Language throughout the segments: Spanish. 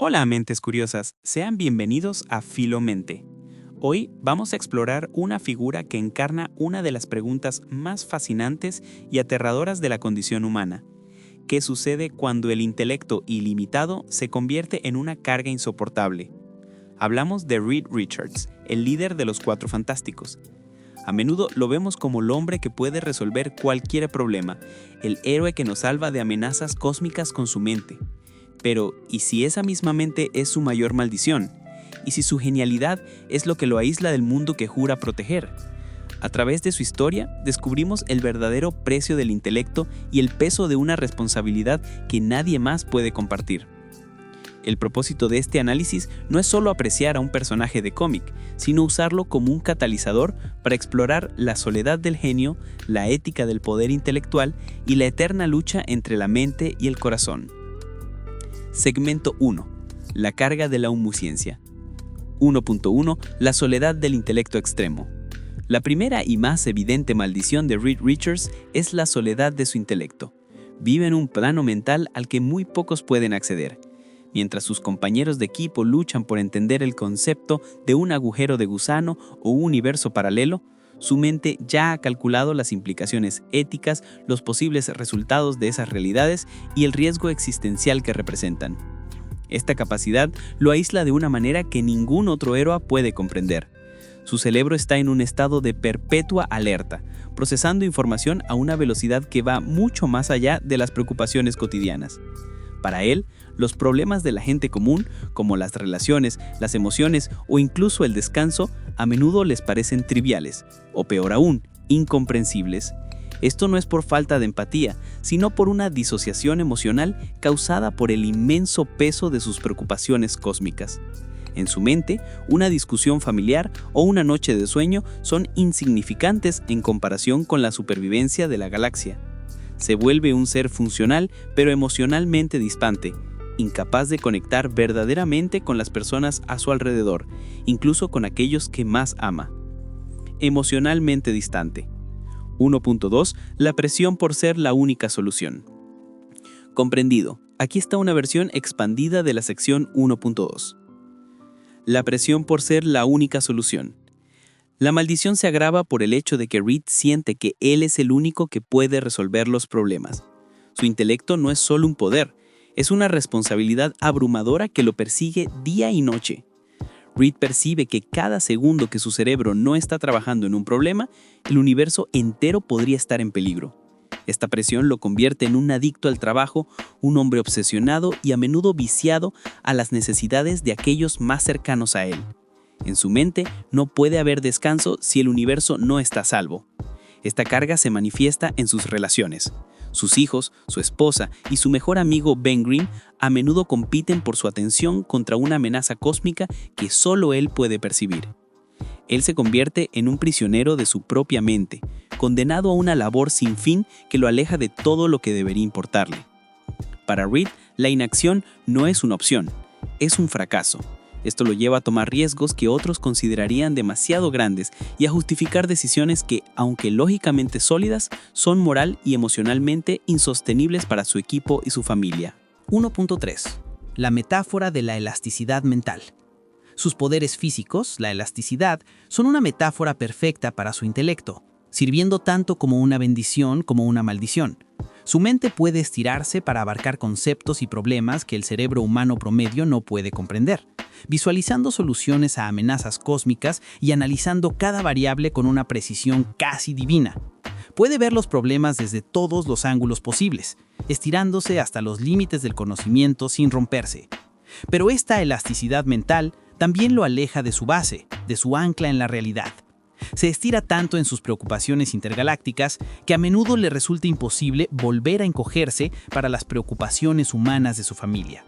Hola, mentes curiosas, sean bienvenidos a Filomente. Hoy vamos a explorar una figura que encarna una de las preguntas más fascinantes y aterradoras de la condición humana. ¿Qué sucede cuando el intelecto ilimitado se convierte en una carga insoportable? Hablamos de Reed Richards, el líder de los Cuatro Fantásticos. A menudo lo vemos como el hombre que puede resolver cualquier problema, el héroe que nos salva de amenazas cósmicas con su mente. Pero, ¿y si esa misma mente es su mayor maldición? ¿Y si su genialidad es lo que lo aísla del mundo que jura proteger? A través de su historia, descubrimos el verdadero precio del intelecto y el peso de una responsabilidad que nadie más puede compartir. El propósito de este análisis no es solo apreciar a un personaje de cómic, sino usarlo como un catalizador para explorar la soledad del genio, la ética del poder intelectual y la eterna lucha entre la mente y el corazón. Segmento 1. La carga de la omnisciencia. 1.1. La soledad del intelecto extremo. La primera y más evidente maldición de Reed Richards es la soledad de su intelecto. Vive en un plano mental al que muy pocos pueden acceder. Mientras sus compañeros de equipo luchan por entender el concepto de un agujero de gusano o un universo paralelo, su mente ya ha calculado las implicaciones éticas, los posibles resultados de esas realidades y el riesgo existencial que representan. Esta capacidad lo aísla de una manera que ningún otro héroe puede comprender. Su cerebro está en un estado de perpetua alerta, procesando información a una velocidad que va mucho más allá de las preocupaciones cotidianas. Para él, los problemas de la gente común, como las relaciones, las emociones o incluso el descanso, a menudo les parecen triviales, o peor aún, incomprensibles. Esto no es por falta de empatía, sino por una disociación emocional causada por el inmenso peso de sus preocupaciones cósmicas. En su mente, una discusión familiar o una noche de sueño son insignificantes en comparación con la supervivencia de la galaxia. Se vuelve un ser funcional, pero emocionalmente distante, incapaz de conectar verdaderamente con las personas a su alrededor, incluso con aquellos que más ama. Emocionalmente distante. 1.2. La presión por ser la única solución. Comprendido. Aquí está una versión expandida de la sección 1.2. La presión por ser la única solución. La maldición se agrava por el hecho de que Reed siente que él es el único que puede resolver los problemas. Su intelecto no es solo un poder, es una responsabilidad abrumadora que lo persigue día y noche. Reed percibe que cada segundo que su cerebro no está trabajando en un problema, el universo entero podría estar en peligro. Esta presión lo convierte en un adicto al trabajo, un hombre obsesionado y a menudo viciado a las necesidades de aquellos más cercanos a él. En su mente no puede haber descanso si el universo no está a salvo. Esta carga se manifiesta en sus relaciones. Sus hijos, su esposa y su mejor amigo Ben Grimm a menudo compiten por su atención contra una amenaza cósmica que solo él puede percibir. Él se convierte en un prisionero de su propia mente, condenado a una labor sin fin que lo aleja de todo lo que debería importarle. Para Reed, la inacción no es una opción, es un fracaso. Esto lo lleva a tomar riesgos que otros considerarían demasiado grandes y a justificar decisiones que, aunque lógicamente sólidas, son moral y emocionalmente insostenibles para su equipo y su familia. 1.3. La metáfora de la elasticidad mental. Sus poderes físicos, la elasticidad, son una metáfora perfecta para su intelecto, sirviendo tanto como una bendición como una maldición. Su mente puede estirarse para abarcar conceptos y problemas que el cerebro humano promedio no puede comprender, visualizando soluciones a amenazas cósmicas y analizando cada variable con una precisión casi divina. Puede ver los problemas desde todos los ángulos posibles, estirándose hasta los límites del conocimiento sin romperse. Pero esta elasticidad mental también lo aleja de su base, de su ancla en la realidad. Se estira tanto en sus preocupaciones intergalácticas que a menudo le resulta imposible volver a encogerse para las preocupaciones humanas de su familia.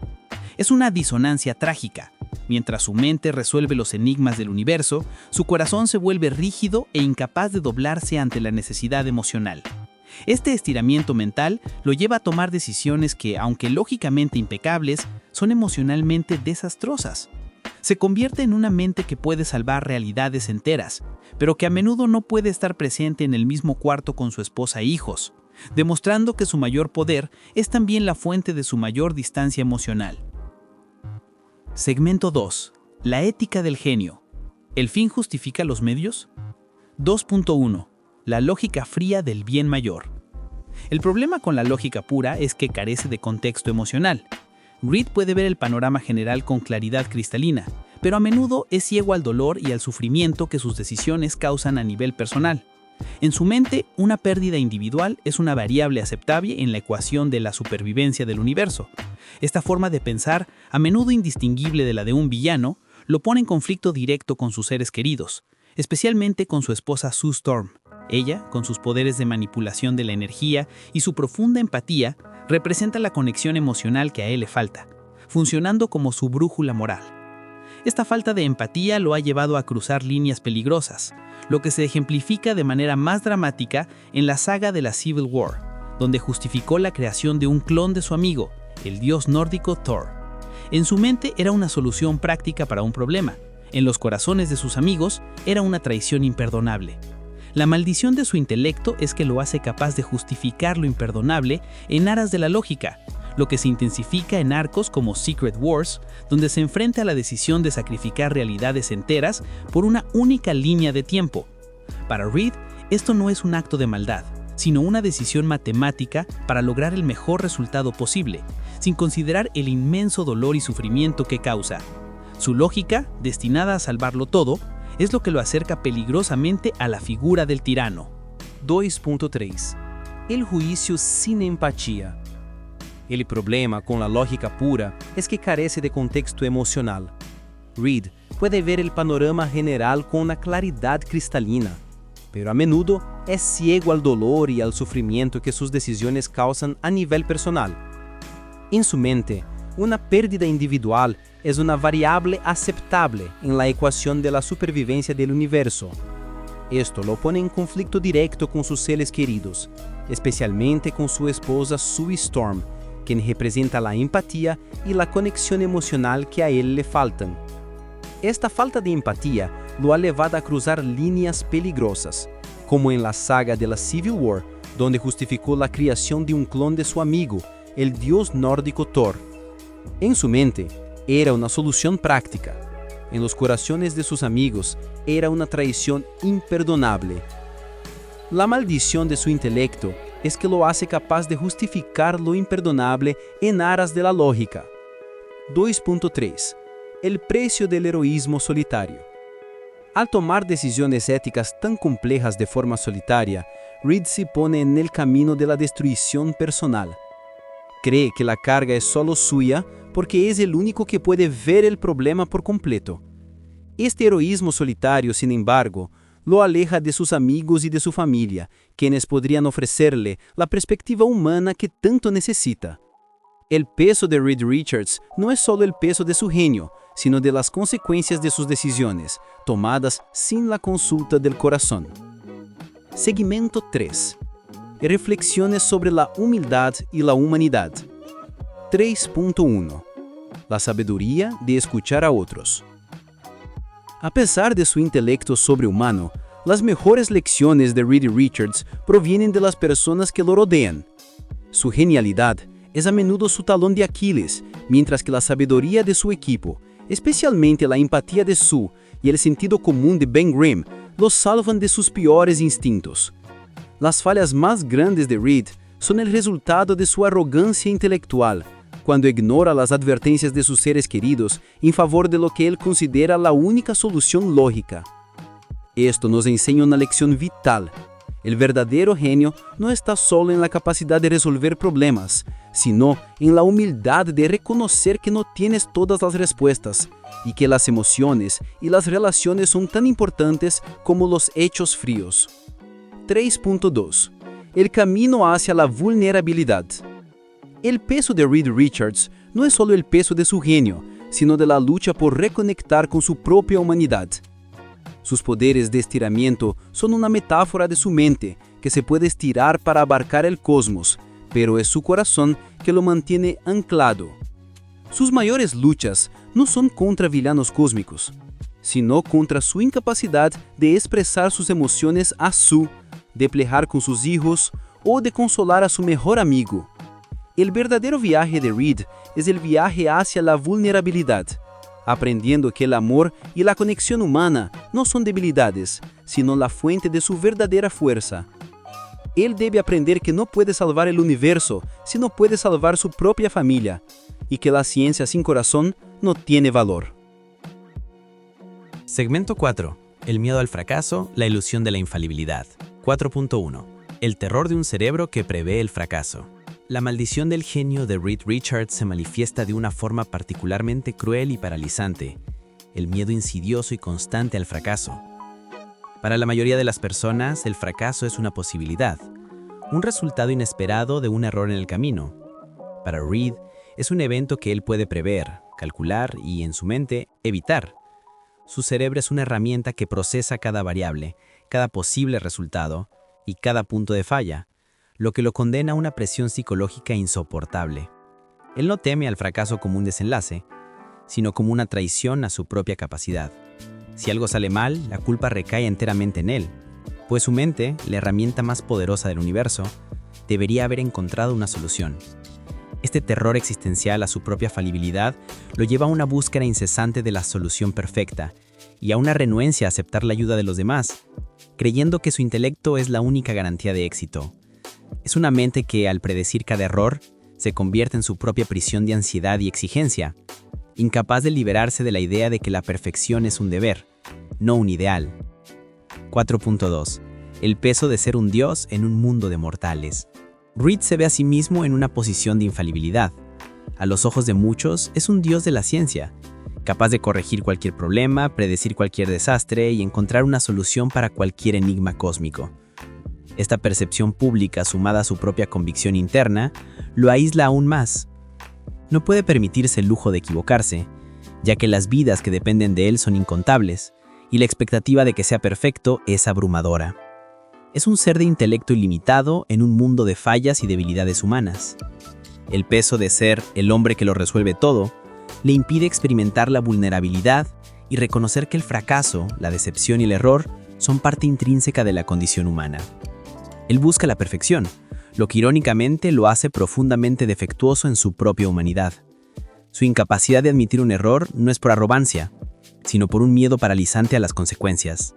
Es una disonancia trágica. Mientras su mente resuelve los enigmas del universo, su corazón se vuelve rígido e incapaz de doblarse ante la necesidad emocional. Este estiramiento mental lo lleva a tomar decisiones que, aunque lógicamente impecables, son emocionalmente desastrosas. Se convierte en una mente que puede salvar realidades enteras, pero que a menudo no puede estar presente en el mismo cuarto con su esposa e hijos, demostrando que su mayor poder es también la fuente de su mayor distancia emocional. Segmento 2. La ética del genio. ¿El fin justifica los medios? 2.1. La lógica fría del bien mayor. El problema con la lógica pura es que carece de contexto emocional. Reed puede ver el panorama general con claridad cristalina, pero a menudo es ciego al dolor y al sufrimiento que sus decisiones causan a nivel personal. En su mente, una pérdida individual es una variable aceptable en la ecuación de la supervivencia del universo. Esta forma de pensar, a menudo indistinguible de la de un villano, lo pone en conflicto directo con sus seres queridos, especialmente con su esposa Sue Storm. Ella, con sus poderes de manipulación de la energía y su profunda empatía, representa la conexión emocional que a él le falta, funcionando como su brújula moral. Esta falta de empatía lo ha llevado a cruzar líneas peligrosas, lo que se ejemplifica de manera más dramática en la saga de la Civil War, donde justificó la creación de un clon de su amigo, el dios nórdico Thor. En su mente era una solución práctica para un problema, en los corazones de sus amigos era una traición imperdonable. La maldición de su intelecto es que lo hace capaz de justificar lo imperdonable en aras de la lógica, lo que se intensifica en arcos como Secret Wars, donde se enfrenta a la decisión de sacrificar realidades enteras por una única línea de tiempo. Para Reed, esto no es un acto de maldad, sino una decisión matemática para lograr el mejor resultado posible, sin considerar el inmenso dolor y sufrimiento que causa. Su lógica, destinada a salvarlo todo, es lo que lo acerca peligrosamente a la figura del tirano. 2.3. El juicio sin empatía. El problema con la lógica pura es que carece de contexto emocional. Reed puede ver el panorama general con una claridad cristalina, pero a menudo es ciego al dolor y al sufrimiento que sus decisiones causan a nivel personal. En su mente, una pérdida individual es una variable aceptable en la ecuación de la supervivencia del universo. Esto lo pone en conflicto directo con sus seres queridos, especialmente con su esposa Sue Storm, quien representa la empatía y la conexión emocional que a él le faltan. Esta falta de empatía lo ha llevado a cruzar líneas peligrosas, como en la saga de la Civil War, donde justificó la creación de un clon de su amigo, el dios nórdico Thor. En su mente, era una solución práctica. En los corazones de sus amigos, era una traición imperdonable. La maldición de su intelecto es que lo hace capaz de justificar lo imperdonable en aras de la lógica. 2.3. El precio del heroísmo solitario. Al tomar decisiones éticas tan complejas de forma solitaria, Reed se pone en el camino de la destrucción personal. Cree que la carga es solo suya porque es el único que puede ver el problema por completo. Este heroísmo solitario, sin embargo, lo aleja de sus amigos y de su familia, quienes podrían ofrecerle la perspectiva humana que tanto necesita. El peso de Reed Richards no es solo el peso de su genio, sino de las consecuencias de sus decisiones, tomadas sin la consulta del corazón. Segmento 3. Reflexiones sobre la humildad y la humanidad. 3.1. La sabiduría de escuchar a otros. A pesar de su intelecto sobrehumano, las mejores lecciones de Reed Richards provienen de las personas que lo rodean. Su genialidad es a menudo su talón de Aquiles, mientras que la sabiduría de su equipo, especialmente la empatía de Sue y el sentido común de Ben Grimm, los salvan de sus peores instintos. Las fallas más grandes de Reed son el resultado de su arrogancia intelectual, cuando ignora las advertencias de sus seres queridos en favor de lo que él considera la única solución lógica. Esto nos enseña una lección vital. El verdadero genio no está solo en la capacidad de resolver problemas, sino en la humildad de reconocer que no tienes todas las respuestas y que las emociones y las relaciones son tan importantes como los hechos fríos. 3.2. El camino hacia la vulnerabilidad. El peso de Reed Richards no es solo el peso de su genio, sino de la lucha por reconectar con su propia humanidad. Sus poderes de estiramiento son una metáfora de su mente, que se puede estirar para abarcar el cosmos, pero es su corazón que lo mantiene anclado. Sus mayores luchas no son contra villanos cósmicos, sino contra su incapacidad de expresar sus emociones a Sue, de plegar con sus hijos o de consolar a su mejor amigo. El verdadero viaje de Reed es el viaje hacia la vulnerabilidad, aprendiendo que el amor y la conexión humana no son debilidades, sino la fuente de su verdadera fuerza. Él debe aprender que no puede salvar el universo si no puede salvar su propia familia, y que la ciencia sin corazón no tiene valor. Segmento 4. El miedo al fracaso, la ilusión de la infalibilidad. 4.1. El terror de un cerebro que prevé el fracaso. La maldición del genio de Reed Richards se manifiesta de una forma particularmente cruel y paralizante, el miedo insidioso y constante al fracaso. Para la mayoría de las personas, el fracaso es una posibilidad, un resultado inesperado de un error en el camino. Para Reed, es un evento que él puede prever, calcular y, en su mente, evitar. Su cerebro es una herramienta que procesa cada variable, cada posible resultado y cada punto de falla, lo que lo condena a una presión psicológica insoportable. Él no teme al fracaso como un desenlace, sino como una traición a su propia capacidad. Si algo sale mal, la culpa recae enteramente en él, pues su mente, la herramienta más poderosa del universo, debería haber encontrado una solución. Este terror existencial a su propia falibilidad lo lleva a una búsqueda incesante de la solución perfecta y a una renuencia a aceptar la ayuda de los demás, creyendo que su intelecto es la única garantía de éxito. Es una mente que, al predecir cada error, se convierte en su propia prisión de ansiedad y exigencia, incapaz de liberarse de la idea de que la perfección es un deber, no un ideal. 4.2. El peso de ser un dios en un mundo de mortales. Reed se ve a sí mismo en una posición de infalibilidad. A los ojos de muchos, es un dios de la ciencia, capaz de corregir cualquier problema, predecir cualquier desastre y encontrar una solución para cualquier enigma cósmico. Esta percepción pública, sumada a su propia convicción interna, lo aísla aún más. No puede permitirse el lujo de equivocarse, ya que las vidas que dependen de él son incontables, y la expectativa de que sea perfecto es abrumadora. Es un ser de intelecto ilimitado en un mundo de fallas y debilidades humanas. El peso de ser el hombre que lo resuelve todo le impide experimentar la vulnerabilidad y reconocer que el fracaso, la decepción y el error son parte intrínseca de la condición humana. Él busca la perfección, lo que irónicamente lo hace profundamente defectuoso en su propia humanidad. Su incapacidad de admitir un error no es por arrogancia, sino por un miedo paralizante a las consecuencias.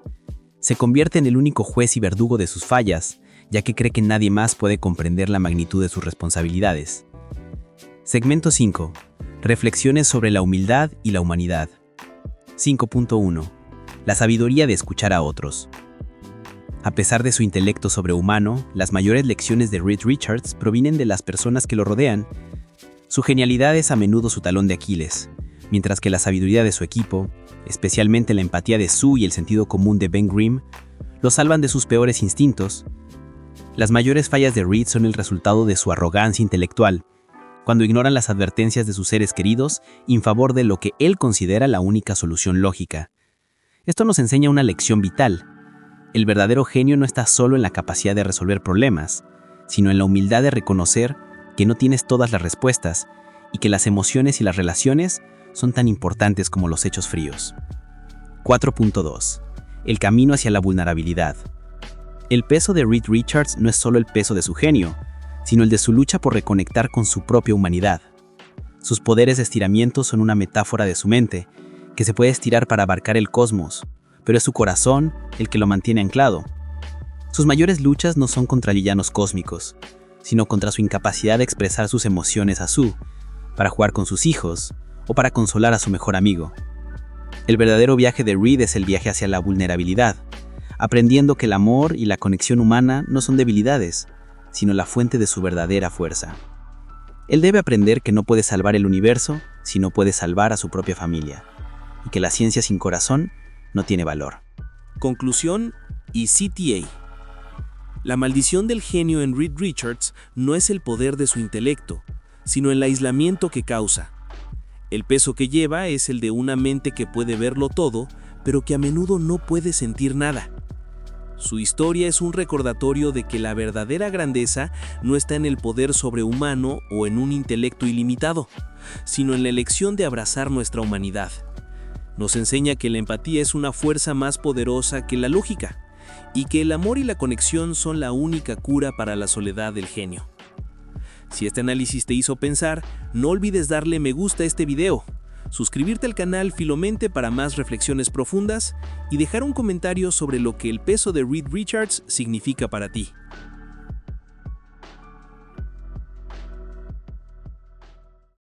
Se convierte en el único juez y verdugo de sus fallas, ya que cree que nadie más puede comprender la magnitud de sus responsabilidades. Segmento 5. Reflexiones sobre la humildad y la humanidad. 5.1. La sabiduría de escuchar a otros. A pesar de su intelecto sobrehumano, las mayores lecciones de Reed Richards provienen de las personas que lo rodean. Su genialidad es a menudo su talón de Aquiles, mientras que la sabiduría de su equipo, especialmente la empatía de Sue y el sentido común de Ben Grimm, lo salvan de sus peores instintos. Las mayores fallas de Reed son el resultado de su arrogancia intelectual, cuando ignoran las advertencias de sus seres queridos en favor de lo que él considera la única solución lógica. Esto nos enseña una lección vital. El verdadero genio no está solo en la capacidad de resolver problemas, sino en la humildad de reconocer que no tienes todas las respuestas y que las emociones y las relaciones son tan importantes como los hechos fríos. 4.2. El camino hacia la vulnerabilidad. El peso de Reed Richards no es solo el peso de su genio, sino el de su lucha por reconectar con su propia humanidad. Sus poderes de estiramiento son una metáfora de su mente, que se puede estirar para abarcar el cosmos, pero es su corazón el que lo mantiene anclado. Sus mayores luchas no son contra villanos cósmicos, sino contra su incapacidad de expresar sus emociones a Sue, para jugar con sus hijos o para consolar a su mejor amigo. El verdadero viaje de Reed es el viaje hacia la vulnerabilidad, aprendiendo que el amor y la conexión humana no son debilidades, sino la fuente de su verdadera fuerza. Él debe aprender que no puede salvar el universo si no puede salvar a su propia familia, y que la ciencia sin corazón no tiene valor. Conclusión y CTA. La maldición del genio en Reed Richards no es el poder de su intelecto, sino el aislamiento que causa. El peso que lleva es el de una mente que puede verlo todo, pero que a menudo no puede sentir nada. Su historia es un recordatorio de que la verdadera grandeza no está en el poder sobrehumano o en un intelecto ilimitado, sino en la elección de abrazar nuestra humanidad. Nos enseña que la empatía es una fuerza más poderosa que la lógica, y que el amor y la conexión son la única cura para la soledad del genio. Si este análisis te hizo pensar, no olvides darle me gusta a este video, suscribirte al canal Filomente para más reflexiones profundas y dejar un comentario sobre lo que el peso de Reed Richards significa para ti.